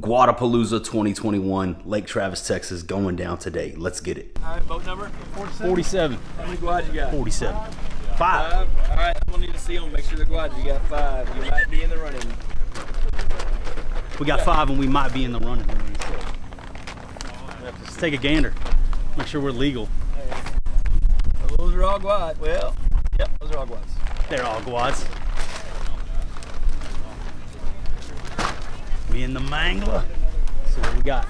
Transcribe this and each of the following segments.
Guadapalooza 2021, Lake Travis, Texas, going down today. Let's get it. All right, boat number? 47. How many Guads you got? 47. 5. All right, we'll need to see them. Make sure they're Guads. You got 5. You might be in the running. We got 5 and we might be in the running. Let's take a gander. Make sure we're legal. Those are all Guads. Well, yep, those are all Guads. They're all Guads. Me and the mangler. See what we got.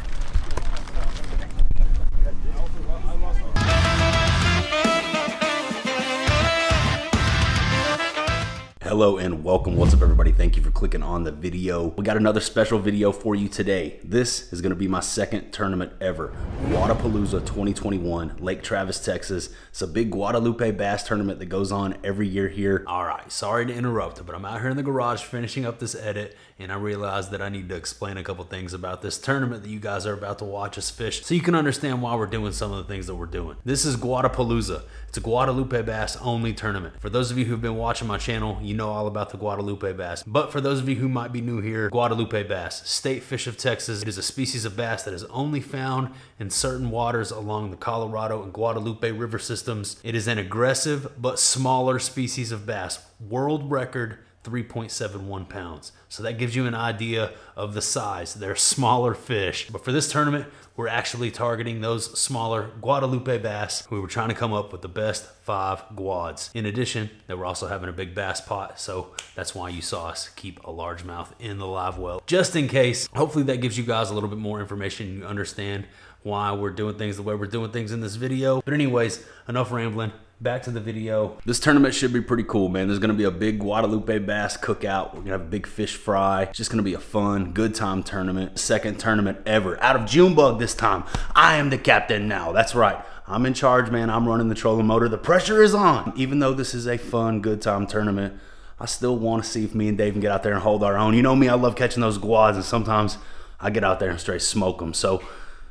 Hello and welcome. What's up, everybody? Thank you for clicking on the video. We got another special video for you today. This is going to be my second tournament ever. Guadapalooza 2021, Lake Travis, Texas. It's a big Guadalupe bass tournament that goes on every year here. All right, sorry to interrupt, but I'm out here in the garage finishing up this edit, and I realized that I need to explain a couple things about this tournament that you guys are about to watch us fish so you can understand why we're doing some of the things that we're doing. This is Guadapalooza. It's a Guadalupe bass only tournament. For those of you who've been watching my channel, you know all about the Guadalupe bass. But for those of you who might be new here, Guadalupe bass, state fish of Texas. It is a species of bass that is only found in certain waters along the Colorado and Guadalupe river systems. It is an aggressive but smaller species of bass. World record 3.71 pounds. So that gives you an idea of the size. They're smaller fish. But for this tournament, we're actually targeting those smaller Guadalupe bass. We were trying to come up with the best 5 Guads. In addition, that we're also having a big bass pot, so that's why you saw us keep a largemouth in the live well. Just in case, hopefully that gives you guys a little bit more information. You understand why we're doing things the way we're doing things in this video. But anyways, enough rambling. Back to the video. This tournament should be pretty cool, man. There's gonna be a big Guadalupe bass cookout. We're gonna have a big fish fry. It's just gonna be a fun, good time tournament. Second tournament ever. Out of Junebug this time. I am the captain now. That's right. I'm in charge, man. I'm running the trolling motor. The pressure is on. Even though this is a fun, good time tournament, I still want to see if me and Dave can get out there and hold our own. You know me, I love catching those Guads, and sometimes I get out there and straight smoke them. So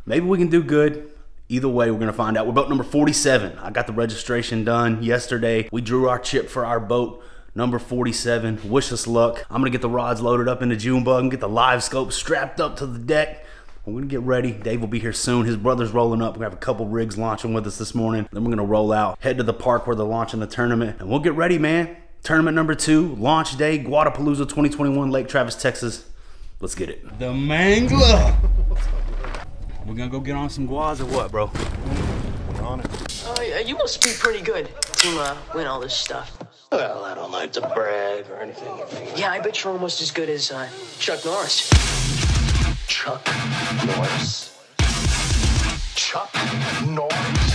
maybe we can do good. Either way, we're gonna find out. We're boat number 47. I got the registration done yesterday. We drew our chip for our boat, number 47. Wish us luck. I'm gonna get the rods loaded up into Junebug and get the live scope strapped up to the deck. We're gonna get ready. Dave will be here soon. His brother's rolling up. We're gonna have a couple rigs launching with us this morning. Then we're gonna roll out, head to the park where they're launching the tournament, and we'll get ready, man. Tournament number 2, launch day, Guadapalooza 2021, Lake Travis, Texas. Let's get it. The mangler. We're gonna go get on some Guads or what, bro? On it. Oh, yeah, you must be pretty good to win all this stuff. Well, I don't like to brag or anything. Yeah, I bet you're almost as good as Chuck Norris. Chuck Norris? Chuck Norris?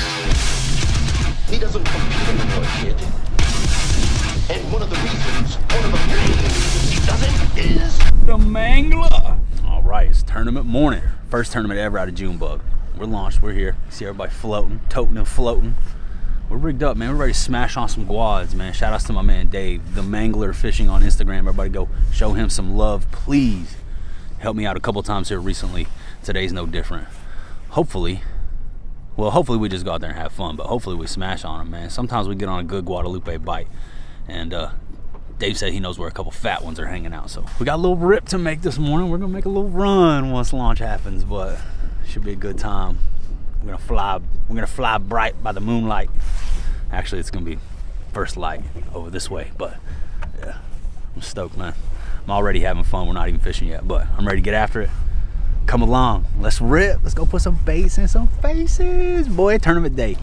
He doesn't compete anymore, kid. And one of the main reasons he doesn't is the mangler. All right, it's tournament morning. First tournament ever out of Junebug. We're launched, we're here. See everybody floating, toting and floating. We're rigged up, man. We're ready to smash on some Guads, man. Shout outs to my man Dave, the Mangler Fishing on Instagram. Everybody go show him some love, please. Helped me out a couple times here recently. Today's no different. Hopefully we just go out there and have fun, but hopefully we smash on them, man. Sometimes we get on a good Guadalupe bite, and Dave said he knows where a couple fat ones are hanging out. So we got a little rip to make this morning. We're gonna make a little run once launch happens, but it should be a good time. We're gonna fly bright by the moonlight. Actually, it's gonna be first light over this way, but yeah, I'm stoked, man. I'm already having fun. We're not even fishing yet, but I'm ready to get after it. Come along, let's rip. Let's go put some baits in some faces. Boy, tournament day.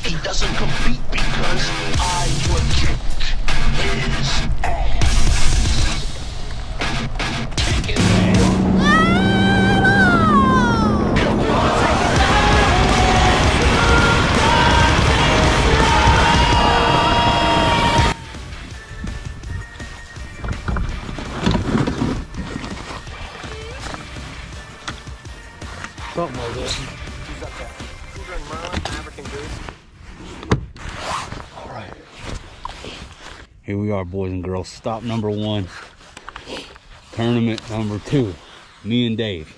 he doesn't compete because I would kick his ass. Kick his ass. Something like this. All right. Here we are, boys and girls. Stop number 1. Tournament number 2. Me and Dave.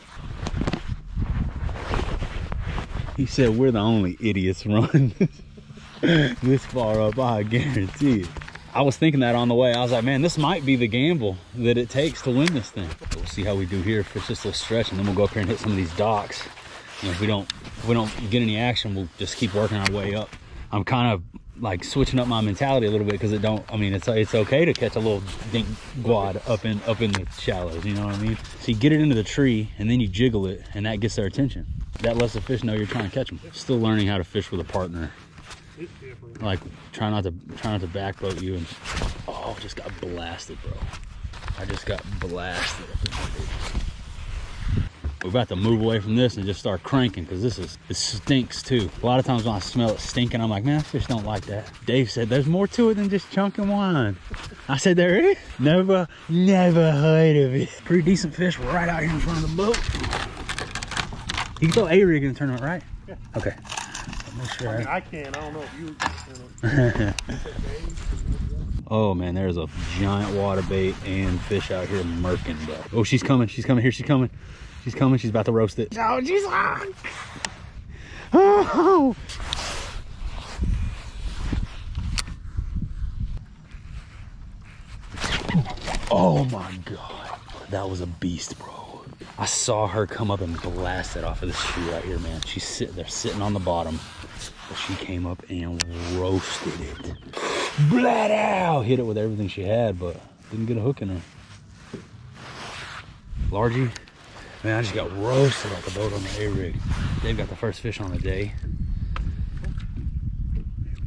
He said we're the only idiots running this far up, I guarantee it. I was thinking that on the way. I was like, man, this might be the gamble that it takes to win this thing. But we'll see how we do here for just a stretch, and then we'll go up here and hit some of these docks. And if we don't get any action, we'll just keep working our way up. I'm kind of like switching up my mentality a little bit because it's okay to catch a little dink guad up in the shallows, you know what I mean? So you get it into the tree and then you jiggle it, and that gets their attention. That lets the fish know you're trying to catch them. Still learning how to fish with a partner. Like try not to backboat you. And oh, just got blasted, bro. I just got blasted up in there, dude. We're about to move away from this and just start cranking, because it stinks too. A lot of times when I smell it stinking, I'm like, man, fish don't like that. Dave said there's more to it than just chunk and wine. I said there is? Never heard of it. Pretty decent fish right out here in front of the boat. You can throw a rig in the tournament, right? Yeah. Okay. Make sure I can. I don't know if you can. Oh man, there's a giant water bait and fish out here murking, bro. Oh, she's coming. She's coming. Here she's coming. She's coming. She's about to roast it. Oh, she's on. Oh. Oh my God. That was a beast, bro. I saw her come up and blast it off of this tree right here, man. She's sitting on the bottom. But she came up and roasted it. Blat out! Hit it with everything she had, but didn't get a hook in her. Largie. Man, I just got roasted off the boat on the A-rig. They've got the first fish on the day.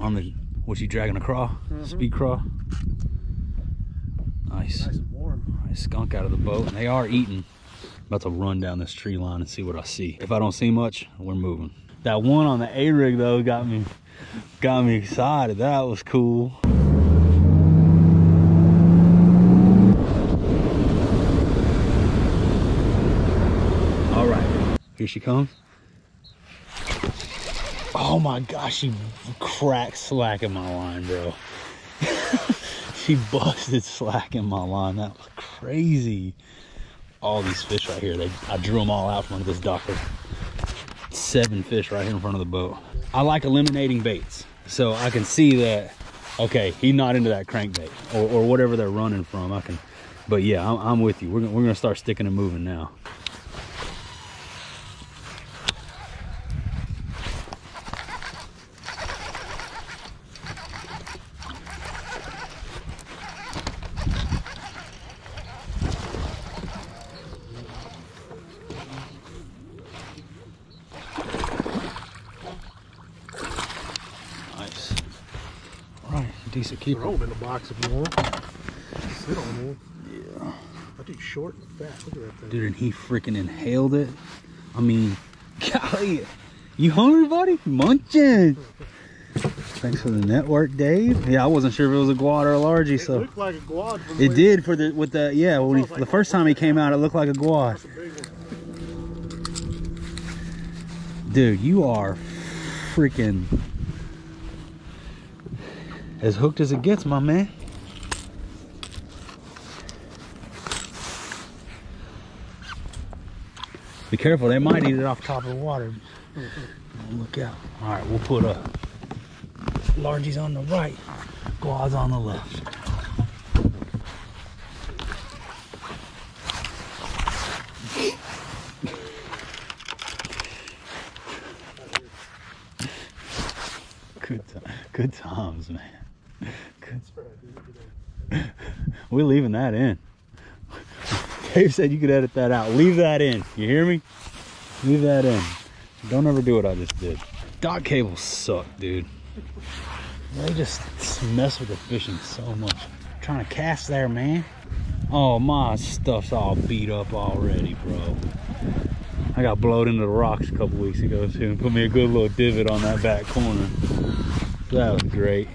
On the, what's she dragging, a craw? Speed craw. Nice. Nice and warm. Nice skunk out of the boat, and they are eating. About to run down this tree line and see what I see. If I don't see much, we're moving. That one on the A-rig though got me excited. That was cool. All right, here she comes. Oh my gosh, she cracked slack in my line, bro. She busted slack in my line. That was crazy. All these fish right here, I drew them all out from under this dock. 7 fish right here in front of the boat. I like eliminating baits, so I can see that, okay, he's not into that crankbait or whatever they're running from. But yeah, I'm with you. We're gonna start sticking and moving now. Nice. All right, decent keeper. Throw them in the box if you want. Sit on them. Yeah. I think short and fat. Look at that thing. Dude, and he freaking inhaled it. I mean, golly. You hungry, buddy? Munching. Thanks for the network, Dave. Yeah, I wasn't sure if it was a guad or a largie, so. It looked like a guad. It did for yeah, when the first time he came out, it looked like a guad. Dude, you are freaking as hooked as it gets, my man. Be careful, they might eat it off top of the water. Look out. All right, we'll put largies on the right, guads on the left. Good times, man. We're leaving that in. Dave said you could edit that out. Leave that in. You hear me? Leave that in. Don't ever do what I just did. Dock cables suck, dude. They just mess with the fishing so much. I'm trying to cast there, man. Oh, my stuff's all beat up already, bro. I got blowed into the rocks a couple weeks ago too, and put me a good little divot on that back corner. That was great.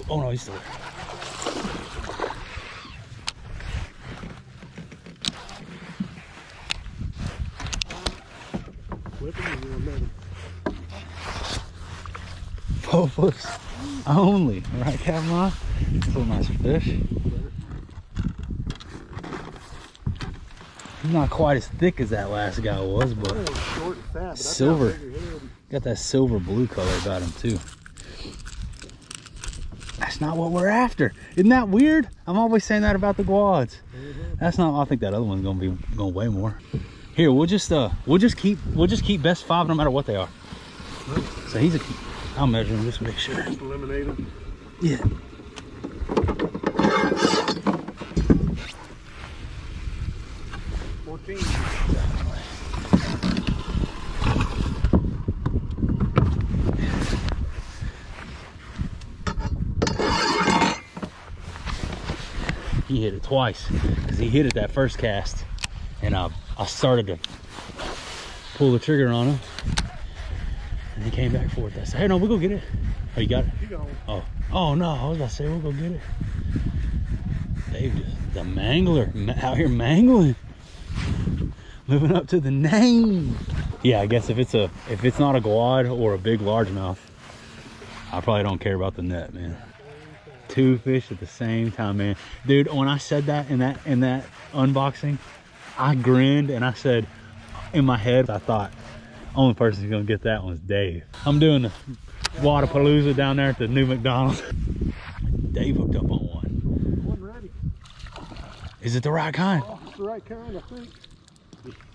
Oh no, he's still there. only. Right, Kavanaugh? It's a nice fish. He's not quite as thick as that last guy was, but Short and fat, but silver. Got that silver blue color about him too. That's not what we're after. Isn't that weird? I'm always saying that about the Guads. That's not. I think that other one's gonna be going way more. Here, we'll just keep best 5 no matter what they are. So he's a. I'll measure him just to make sure. Just eliminate him. Yeah. He hit it twice because he hit it that first cast, and I started to pull the trigger on him, and he came back for it. I said, "Hey, no, we'll go get it." Oh, you got it? Keep going. Oh no, I was about to say we'll go get it. Dave, the mangler out here mangling, living up to the name. Yeah, I guess if it's not a Guad or a big largemouth, I probably don't care about the net, man. 2 fish at the same time, man. Dude, when I said that in that unboxing, I grinned and I said, in my head, I thought, only person who's gonna get that one is Dave. I'm doing the Guadapalooza down there at the new McDonald's. Dave hooked up on one. One ready. Is it the right kind? Oh, it's the right kind, I think.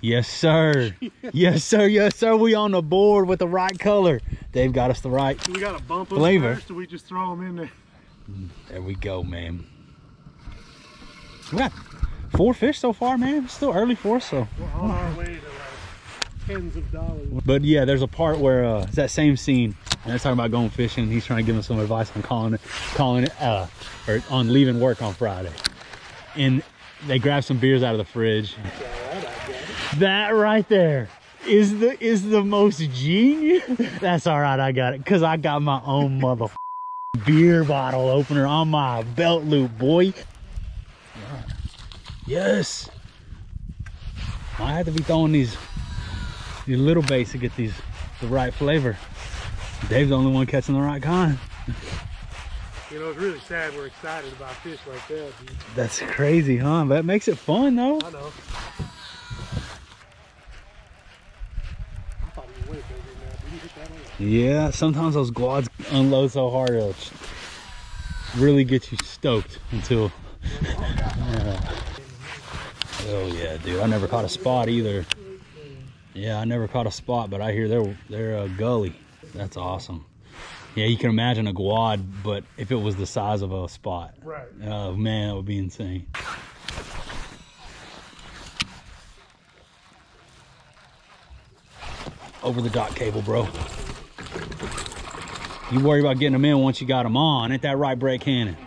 Yes, sir. Yes, sir. Yes, sir. We on the board with the right color. Dave got us the right So we gotta bump them flavor. first, or we just throw them in there? There we go, man. We got 4 fish so far, man. It's still early for us, so. We're on our way to like tens of dollars. But yeah, there's a part where it's that same scene, and they're talking about going fishing. He's trying to give us some advice on calling it, or on leaving work on Friday. And they grab some beers out of the fridge. That right there is the most genius. That's all right, I got it, cause I got my own motherfucking beer bottle opener on my belt loop, boy. Yes. I have to be throwing these little baits to get the right flavor. Dave's the only one catching the right kind. You know, it's really sad we're excited about fish like that. That's crazy, huh? That makes it fun, though. I know. I thought he was way bigger than that. Did you hit that one? Yeah, sometimes those Guads unload so hard it'll really get you stoked until. Oh yeah, dude! I never caught a spot either. Yeah, I never caught a spot, but I hear they're a gully. That's awesome. Yeah, you can imagine a Guad, but if it was the size of a spot. Right. Oh man, that would be insane. Over the dock cable, bro. You worry about getting them in once you got them on. Ain't that right, Brett Cannon?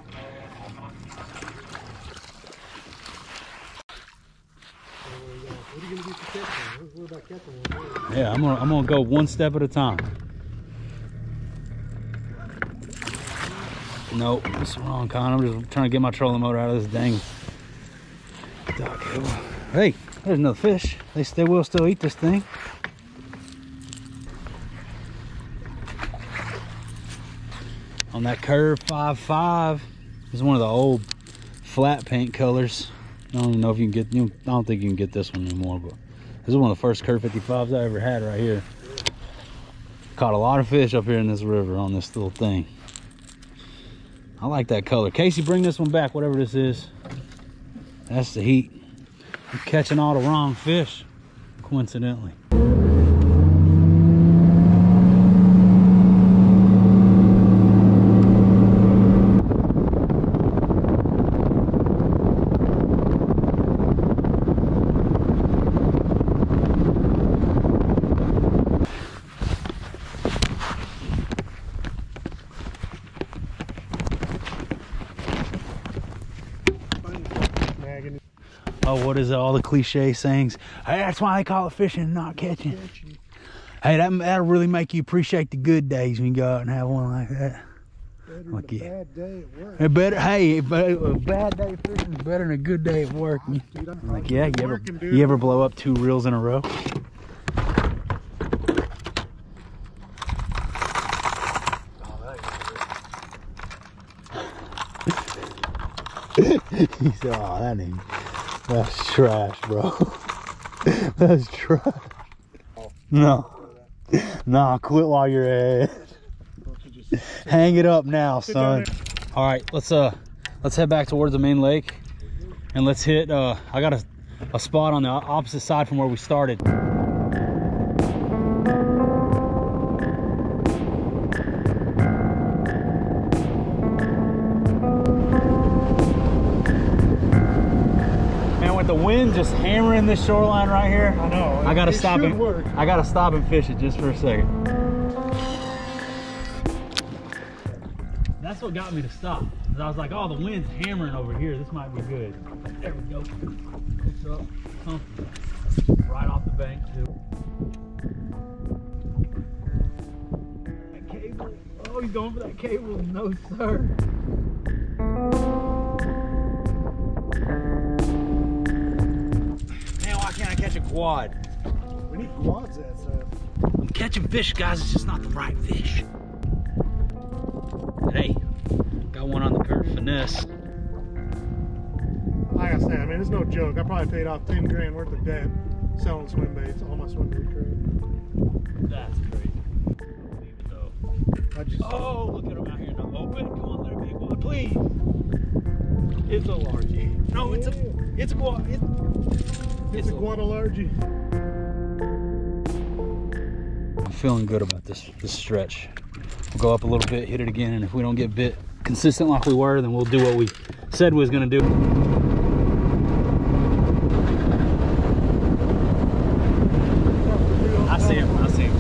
What are you gonna do for catching? What about catching one? Yeah, I'm gonna go one step at a time. Nope, it's the wrong kind. I'm just trying to get my trolling motor out of this dang dock cable. Hey, there's another fish. They will still eat this thing. On that curve 5.5 is one of the old flat paint colors. I don't even know if you can get, I don't think you can get this one anymore, but this is one of the first curve 55s I ever had right here. Caught a lot of fish up here in this river on this little thing. I like that color. Casey, bring this one back, whatever this is. That's the heat. I'm catching all the wrong fish, coincidentally. Oh, what is it? All the cliche sayings. Hey, that's why they call it fishing and not catching. Hey, that'll really make you appreciate the good days when you go out and have one like that. Like, yeah. Bad day at work. It better, hey, a bad day fishing is better than a good day at work. Dude, Like, yeah, you ever blow up 2 reels in a row? He said, oh, that ain't, that's trash, bro. That's trash. No. Nah, quit while you're ahead. Hang it up now, son. All right, let's head back towards the main lake, and let's hit. I got a spot on the opposite side from where we started. Man, with the wind just hammering this shoreline right here, I know. I gotta stop and work. I gotta stop and fish it just for a second. That's what got me to stop. I was like, oh, the wind's hammering over here. This might be good. There we go. Hooks up, comfortable. Right off the bank too. That cable. Oh, he's going for that cable. No, sir. Man, why can't I catch a quad? We need quads that stuff. I'm catching fish, guys. It's just not the right fish. Hey, got one on the curve finesse. Like I said, I mean, it's no joke. I probably paid off 10 grand worth of debt selling swim baits, all my swim bait crap. That's crazy. Oh, look at him out here in the open. Come on, there, big one, please. It's a largie. No, it's a quad. It's a Guadapalooza. I'm feeling good about this stretch. We'll go up a little bit, hit it again, and if we don't get bit consistent like we were, then we'll do what we said we was gonna do. I see him, I see him.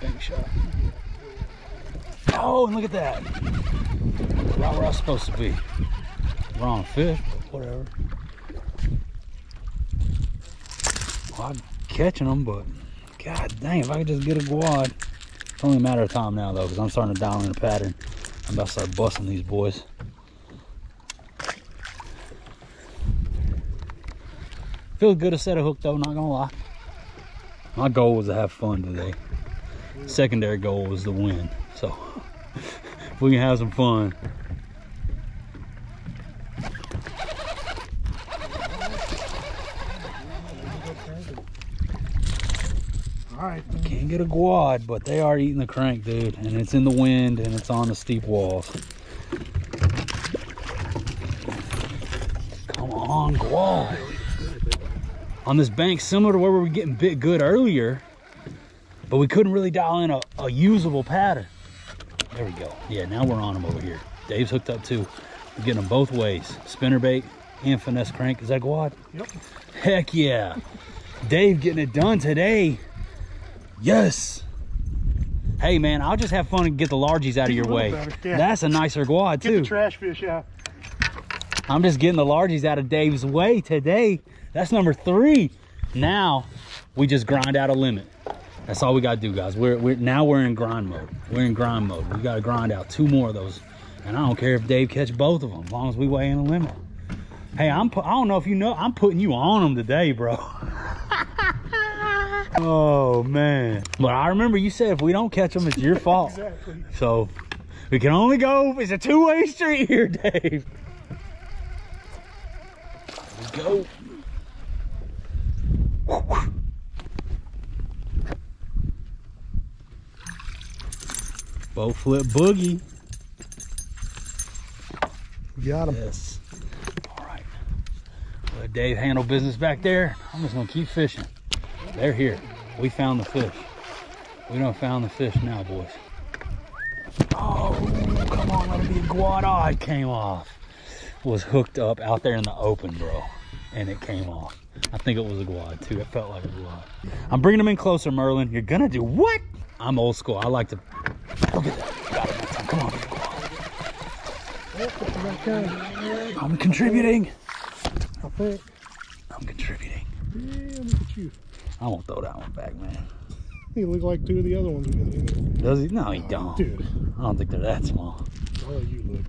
Bank shot. Oh, and look at that. Right where I was supposed to be. Wrong fish, but whatever. Well, I'm catching them, but god dang, if I could just get a quad. It's only a matter of time now, though, because I'm starting to dial in a pattern. I'm about to start busting these boys. Feels good to set a hook, though, not gonna lie. My goal was to have fun today. Secondary goal was to win, so if we can have some fun. All right. Can't get a quad, but they are eating the crank, dude, and it's in the wind and it's on the steep walls. Come on, quad. On this bank, similar to where we were getting bit good earlier, but we couldn't really dial in a usable pattern. There we go. Yeah, now we're on them over here. Dave's hooked up too. We're getting them both ways. Spinnerbait and finesse crank. Is that quad? Yep. Heck yeah. Dave getting it done today. Yes. Hey man, I'll just have fun and get the largies out of your way. Yeah. That's a nicer quad too. Get the trash fish out. I'm just getting the largies out of Dave's way today. That's number 3. Now we just grind out a limit. That's all we gotta do, guys. Now we're in grind mode. We're in grind mode. We gotta grind out 2 more of those. And I don't care if Dave catch both of them, as long as we weigh in a limit. Hey, I don't know if you know, I'm putting you on them today, bro. Oh man. But I remember you said if we don't catch them, it's your fault. Exactly. So we can only go, it's a 2-way street here, Dave. Let's go. Bow flip boogie. Got him. Yes. All right. Let Dave handle business back there. I'm just gonna keep fishing. They're here. We found the fish. We done found the fish now, boys. Oh, come on, let it be a quad. Oh, it came off. Was hooked up out there in the open, bro, and it came off. I think it was a quad too. It felt like a quad. I'm bringing them in closer, Merlin. You're gonna do what? I'm old school. I like to. Look at that. Got it that time. Come on. I'm contributing. I think. I'm contributing. Yeah, look at you. I won't throw that one back, man. He look like 2 of the other ones we got in there. Does he? No, he don't. Dude. I don't think they're that small. Oh, you look.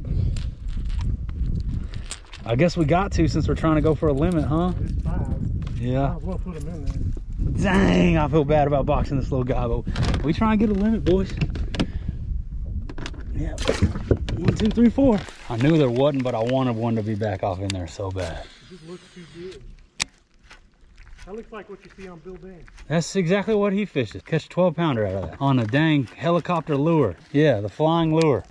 I guess we got to since we're trying to go for a limit, huh? It's 5. Yeah. Might as well put them in there. Dang, I feel bad about boxing this little guy, but we try and get a limit, boys. Yeah. 1, 2, 3, 4. I knew there wasn't, but I wanted one to be back off in there so bad. It just looks too good. That looks like what you see on Bill Dan. That's exactly what he fishes. Catch a 12-pounder out of that on a dang helicopter lure. Yeah, the flying lure.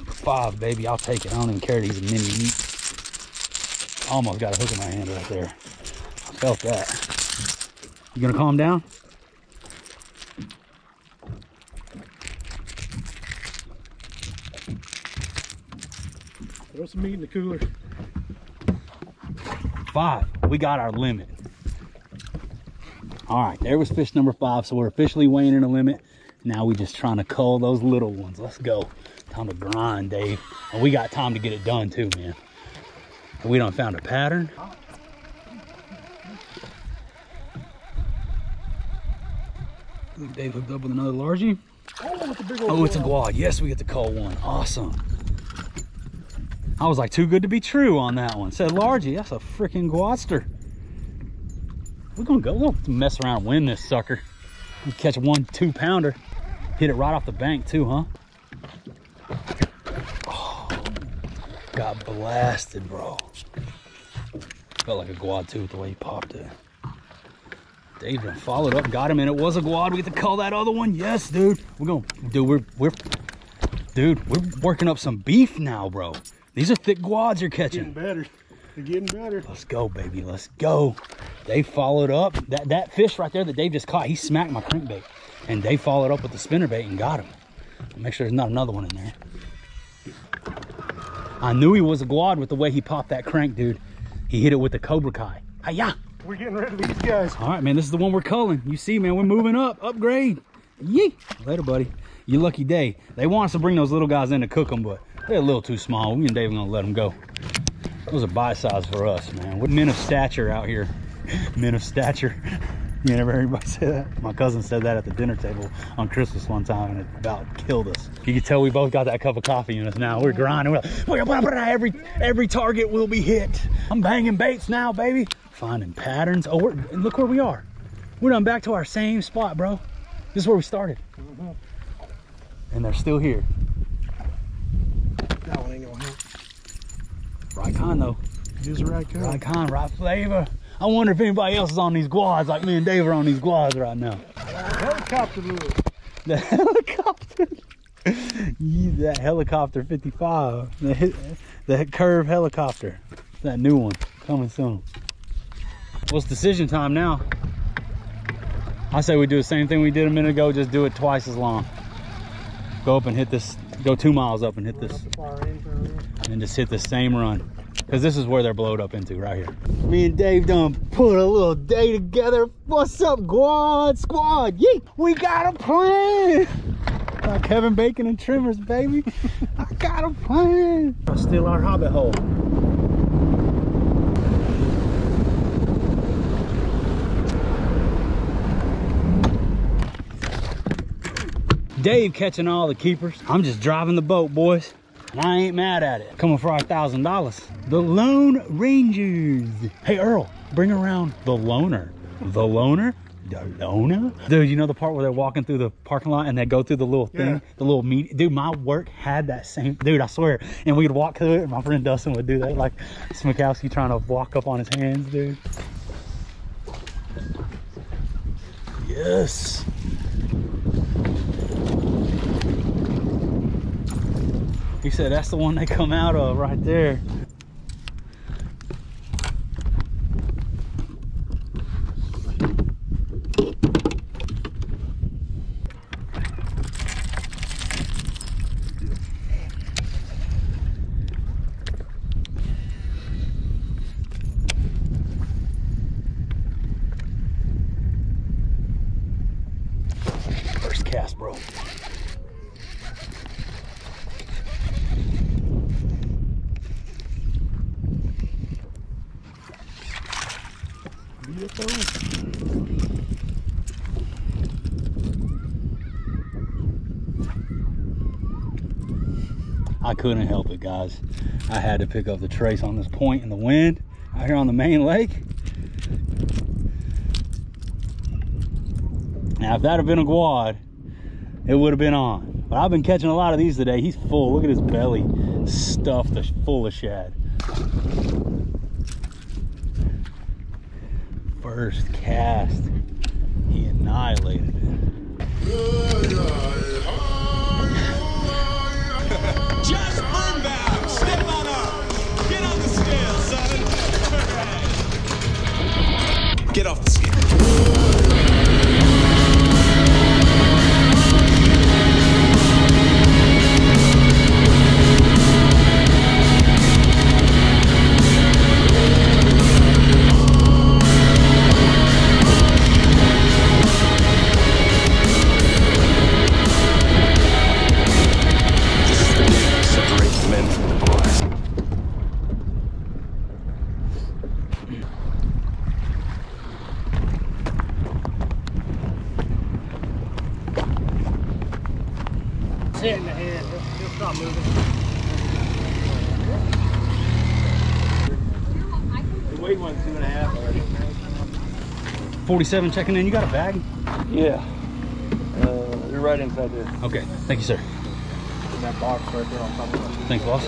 5, baby. I'll take it. I don't even care these mini meat. Almost got a hook in my hand right there. I felt that. You gonna calm down? Throw some meat in the cooler. 5. We got our limit. All right, there was fish number 5. So we're officially weighing in a limit. Now we just trying to cull those little ones. Let's go. Time to grind, Dave. And we got time to get it done too, man. We done found a pattern. Dave hooked up with another largie. Oh, it's a big old Oh, it's a guad. Yes, we get to cull one. Awesome. I was like, too good to be true on that one. Said largie. That's a freaking guadster. We're gonna go. We'll mess around and win this sucker. We catch a 1, 2 pounder. Hit it right off the bank too, huh? Oh, got blasted, bro. Felt like a guad too with the way he popped it. Dave done followed up, got him, and it was a guad. We get to call that other one. Yes, dude. We're going, dude. We're working up some beef now, bro. These are thick guads you're catching. Getting better. They're getting better. Let's go, baby. Let's go. Dave followed up. That fish right there that Dave just caught, he smacked my crankbait. And Dave followed up with the spinnerbait and got him. Make sure there's not another one in there. I knew he was a guad with the way he popped that crank, dude. He hit it with the Cobra Kai. Hi-ya. We're getting rid of these guys. All right, man. This is the one we're culling. You see, man, we're moving up. Upgrade. Yee. Later, buddy. You lucky day. They want us to bring those little guys in to cook them, but they're a little too small. Me and Dave are going to let them go. Those are bite size for us, man. We're men of stature out here. Men of stature. You never heard anybody say that? My cousin said that at the dinner table on Christmas one time, and it about killed us. You can tell we both got that cup of coffee in us now. We're grinding. We're like, every target will be hit. I'm banging baits now, baby. Finding patterns. Oh, look where we are. We're done back to our same spot, bro. This is where we started. And they're still here. That one ain't gonna help. Right kind, though. It is the right kind. Right kind, right flavor. I wonder if anybody else is on these guads like me and Dave are on these guads right now. Helicopter lure. The helicopter. Yeah, that helicopter 55. The curve helicopter. That new one coming soon. Well, it's decision time now. I say we do the same thing we did a minute ago, just do it twice as long. Go up and hit this, go 2 miles up and hit this. And just hit the same run. Because this is where they're blowed up into, right here. Me and Dave done put a little day together. What's up, Guad Squad? Yee! We got a plan! Like Kevin Bacon and Trimmers, baby. I got a plan. Still our hobbit hole. Dave catching all the keepers. I'm just driving the boat, boys. And I ain't mad at it. Coming for our $1,000. The Lone Rangers. Hey, Earl, bring around the loner. The loner? The loner? Dude, you know the part where they're walking through the parking lot and they go through the little thing? Yeah. The little meat. Dude, my work had that same, dude, I swear. And we'd walk through it and my friend Dustin would do that. Like Smikowski trying to walk up on his hands, dude. Yes. He said that's the one they come out of right there. First cast, bro. I couldn't help it, guys. I had to pick up the trace on this point in the wind out here on the main lake. Now, if that had been a Guad, it would have been on. But I've been catching a lot of these today. He's full. Look at his belly, stuffed full of shad. First cast, he annihilated it. Just boom step on up. Get on the scale, son. Get off the scale. Hit in the head. He'll stop moving. The weight one's 2.5 already. 47 checking in. You got a bag? Yeah. You're right inside there. Okay. Thank you, sir. In that box right there on top of it. Thanks, boss.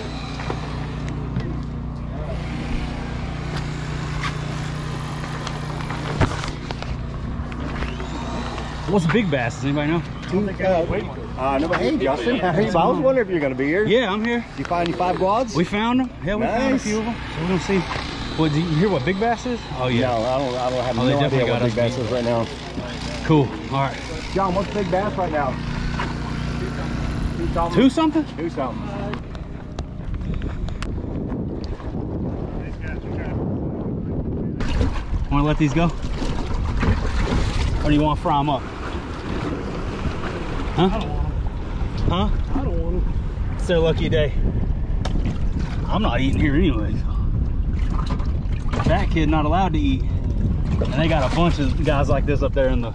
What's the big bass? Does anybody know? Hey, Justin. So I was wondering if you're going to be here. Yeah, I'm here. Did you find any 5 Guads? We found them. Yeah, we found a few of them. So we're gonna see. What, do you hear what big bass is? Oh yeah. No, I don't have Oh, they no definitely idea what got big us bass beat. is right now. Cool. All right. John, what's big bass right now? 2 something? 2 something. Want to let these go? Or do you want to fry them up? Huh? I don't want them. Huh? I don't want them. It's their lucky day. I'm not eating here anyway. That kid not allowed to eat. And they got a bunch of guys like this up there in the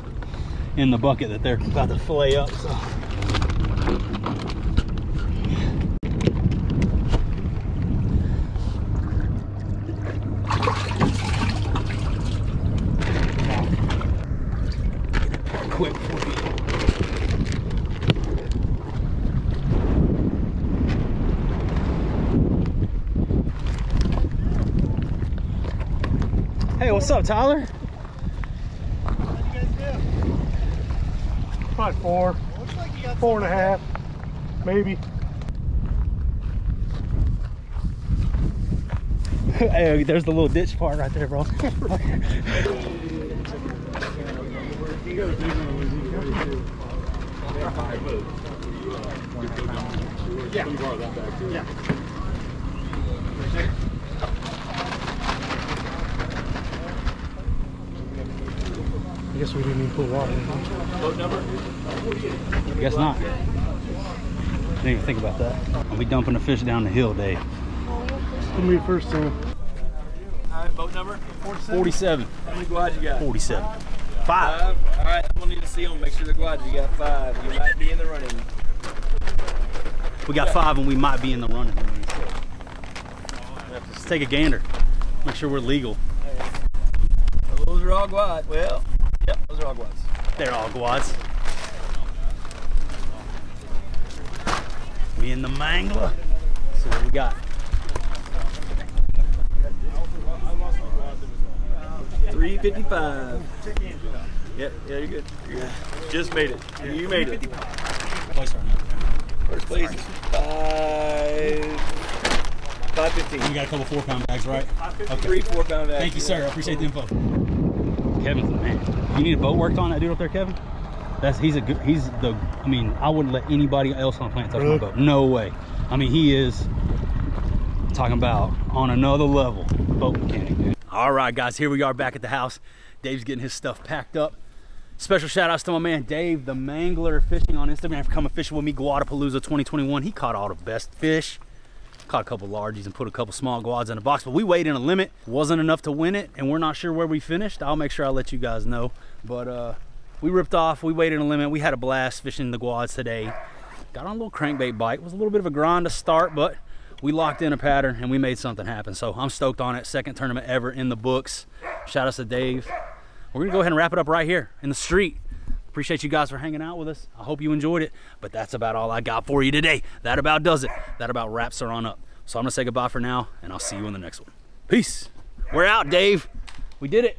bucket that they're about to fillet up. So. Quick. Hey, what's up, Tyler? Probably 4. 4.5. Maybe. Hey, there's the little ditch part right there, bro. Yeah. I guess we didn't even put water in. Boat number? Guess not. Didn't even think about that. I'll be dumping the fish down the hill, Dave. Put me first thing. Alright, boat number? 47. How many Guads you got? 47. 5. 5. Alright, I'm gonna need to see them. Make sure they're Guads. You got 5. You might be in the running. We got 5 and we might be in the running. Let's take a gander. Make sure we're legal. Those are all Guads. Well, yep, those are all Guads. They're all Guads. We in the mangler. See what we got. 355. Yep, yeah, you're good. You're good. Just made it. You made it. First place is 515. You got a couple 4-pound bags, right? Okay. 3 4-pound bags. Thank you, sir. I appreciate the info. Kevin's the man. You need a boat worked on that dude up there, Kevin? I mean, I wouldn't let anybody else on the planet touch my boat. No way. I mean, he is talking about on another level boat mechanic, dude. All right, guys, here we are back at the house. Dave's getting his stuff packed up. Special shout outs to my man Dave, the Mangler Fishing on Instagram, for coming fishing with me, Guadapalooza 2021. He caught all the best fish. Caught a couple largies and put a couple small Guads in the box, but we weighed in a limit. Wasn't enough to win it, and we're not sure where we finished. I'll make sure I let you guys know. But we ripped off, we weighed in a limit. We had a blast fishing the Guads today. Got on a little crankbait bite. It was a little bit of a grind to start, but we locked in a pattern and we made something happen. So I'm stoked on it. Second tournament ever in the books. Shout out to Dave. We're gonna go ahead and wrap it up right here in the street. Appreciate you guys for hanging out with us. I hope you enjoyed it, but that's about all I got for you today. That about does it. That about wraps her on up. So I'm gonna say goodbye for now, and I'll see you in the next one. Peace. We're out, Dave. We did it.